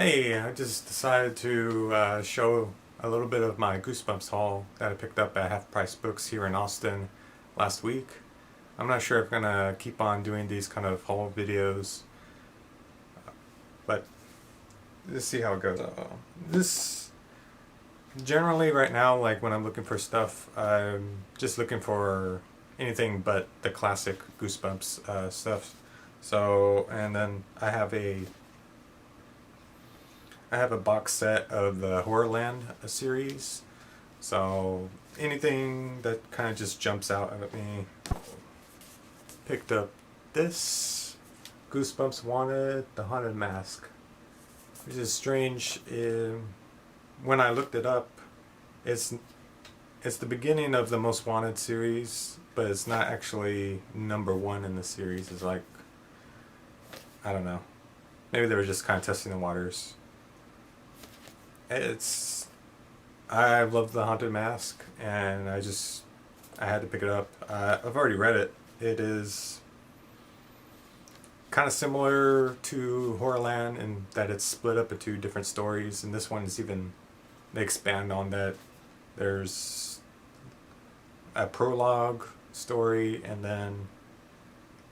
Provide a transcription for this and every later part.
Hey, I just decided to show a little bit of my Goosebumps haul that I picked up at Half Price Books here in Austin last week. I'm not sure if I'm gonna keep on doing these kind of haul videos, but let's see how it goes. This generally right now, like when I'm looking for stuff, I'm just looking for anything but the classic Goosebumps stuff. So, and then I have a box set of the Horrorland series, so anything that kind of just jumps out at me. Picked up this Goosebumps Wanted, the Haunted Mask, which is strange. When I looked it up, it's the beginning of the Most Wanted series, but it's not actually number one in the series. It's like, I don't know, maybe they were just kind of testing the waters. I love the Haunted Mask, and I had to pick it up. I've already read it. It is kind of similar to Horrorland in that it's split up into different stories, and this one is even, they expand on that. There's a prologue story and then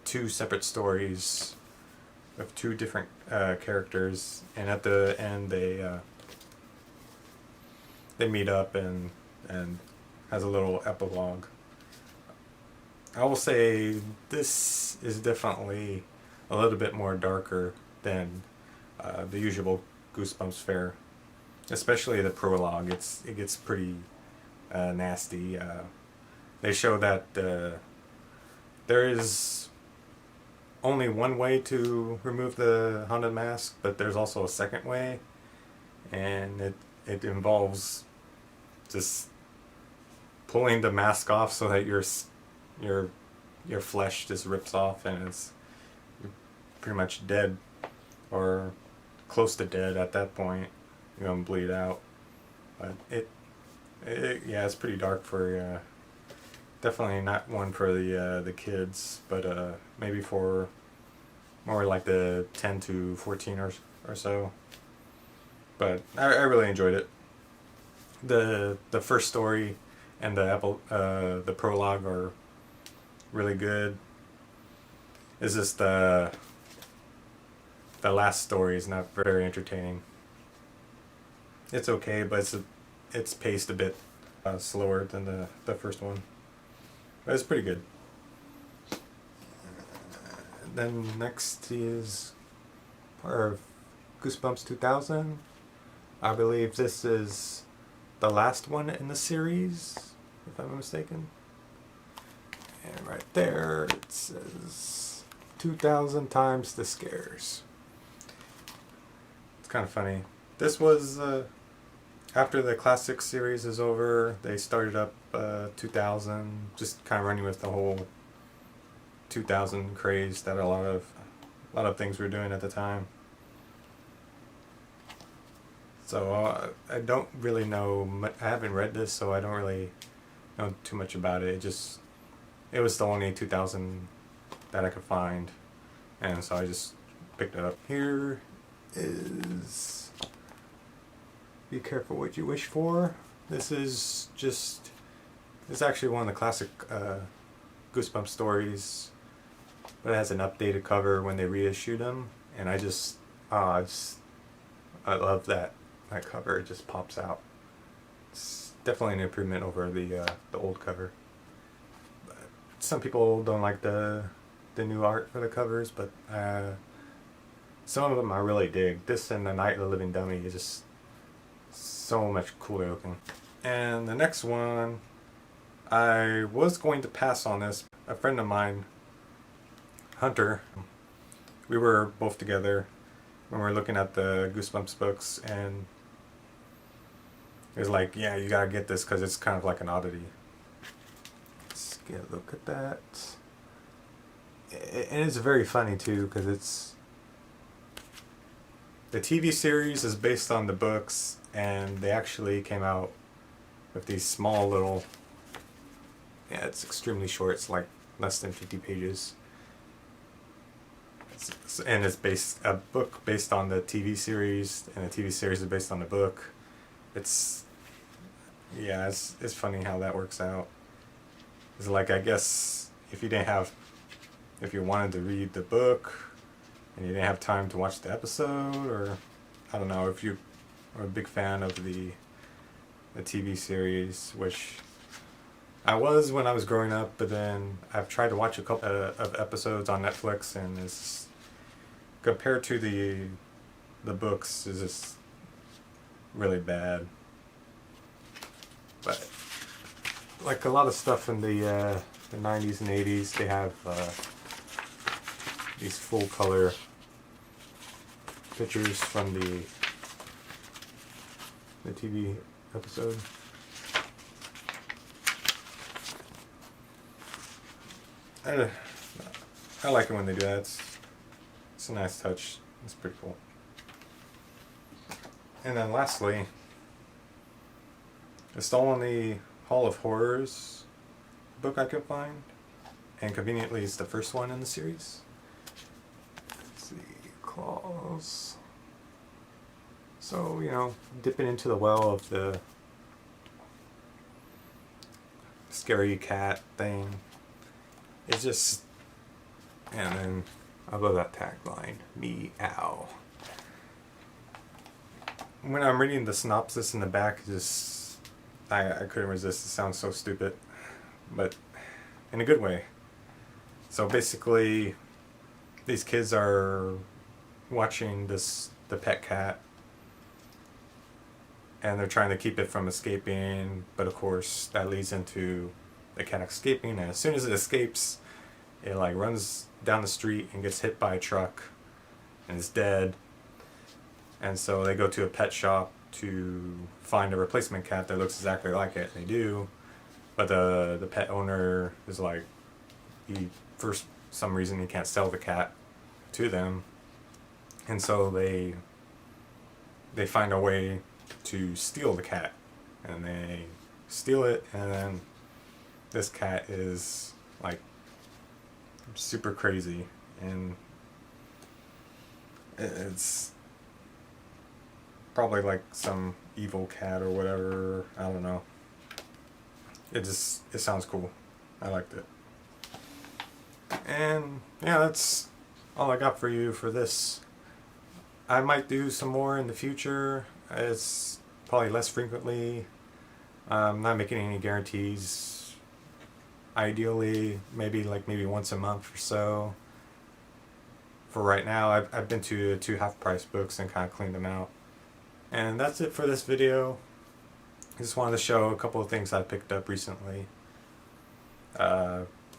two separate stories of two different characters, and at the end they meet up and has a little epilogue. I will say this is definitely a little bit more darker than the usual Goosebumps fare, especially the prologue. It gets pretty nasty. They show that there is only one way to remove the haunted mask, but there's also a second way, and it involves just pulling the mask off so that your flesh just rips off, and you're pretty much dead or close to dead at that point. You're gonna bleed out. But yeah, it's pretty dark for definitely not one for the kids, but maybe for more like the 10 to 14 or so. But I really enjoyed it. The first story and the prologue are really good. It's just the last story is not very entertaining. It's okay, but it's paced a bit slower than the first one. But it's pretty good. Then next is part of Goosebumps 2000. I believe this is the last one in the series, if I'm not mistaken. And right there it says 2000 times the scares. It's kind of funny. This was after the classic series is over, they started up 2000, just kind of running with the whole 2000 craze that a lot of things were doing at the time. So I don't really know. I haven't read this, so I don't really know too much about it. It was the only 2000 that I could find, and so I just picked it up. Here is Be Careful What You Wish For. It's actually one of the classic Goosebumps stories, but it has an updated cover when they reissued them, and I love that cover. It just pops out. It's definitely an improvement over the old cover. But some people don't like the new art for the covers, but some of them I really dig. This and The Night of the Living Dummy is just so much cooler looking. And the next one, I was going to pass on this. A friend of mine, Hunter, we were both together when we were looking at the Goosebumps books, and he was like, yeah, you gotta get this because it's kind of like an oddity. Let's get a look at that. And it's very funny too, because the TV series is based on the books, and they actually came out with these small little, it's extremely short. It's like less than 50 pages. And it's a book based on the TV series, and the TV series is based on the book. It's it's funny how that works out. It's like, I guess if you wanted to read the book and you didn't have time to watch the episode, or I don't know, if you are a big fan of the TV series, which I was when I was growing up, but then I've tried to watch a couple of episodes on Netflix, and it's, compared to the books, is just really bad. But like a lot of stuff in the 90s and 80s, they have these full color pictures from the TV episode. I like it when they do that. It's a nice touch. It's pretty cool. And then lastly, it's the only Hall of Horrors book I could find, and conveniently it's the first one in the series. Let's see, claws. So, you know, dipping into the well of the scary cat thing. It's just, and then I love that tagline, meow. When I'm reading the synopsis in the back, I couldn't resist. It sounds so stupid, but in a good way. So basically, these kids are watching the pet cat, and they're trying to keep it from escaping, but of course that leads into the cat escaping, and as soon as it escapes, it like runs down the street and gets hit by a truck and is dead. And so they go to a pet shop to find a replacement cat that looks exactly like it. They do, but the pet owner is like, for some reason he can't sell the cat to them, and so they find a way to steal the cat, and they steal it, and then this cat is like super crazy, and it's probably like some evil cat or whatever. I don't know. It sounds cool. I liked it. And yeah, that's all I got for you for this. I might do some more in the future. It's probably less frequently. I'm not making any guarantees. Ideally, maybe once a month or so. For right now, I've been to 2 half-price books and kind of cleaned them out. And that's it for this video. I just wanted to show a couple of things I picked up recently.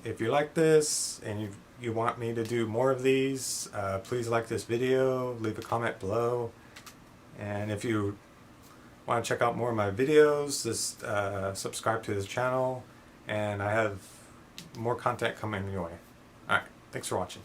If you like this and you want me to do more of these, please like this video, leave a comment below. And if you want to check out more of my videos, just subscribe to this channel, and I have more content coming your way. Alright, thanks for watching.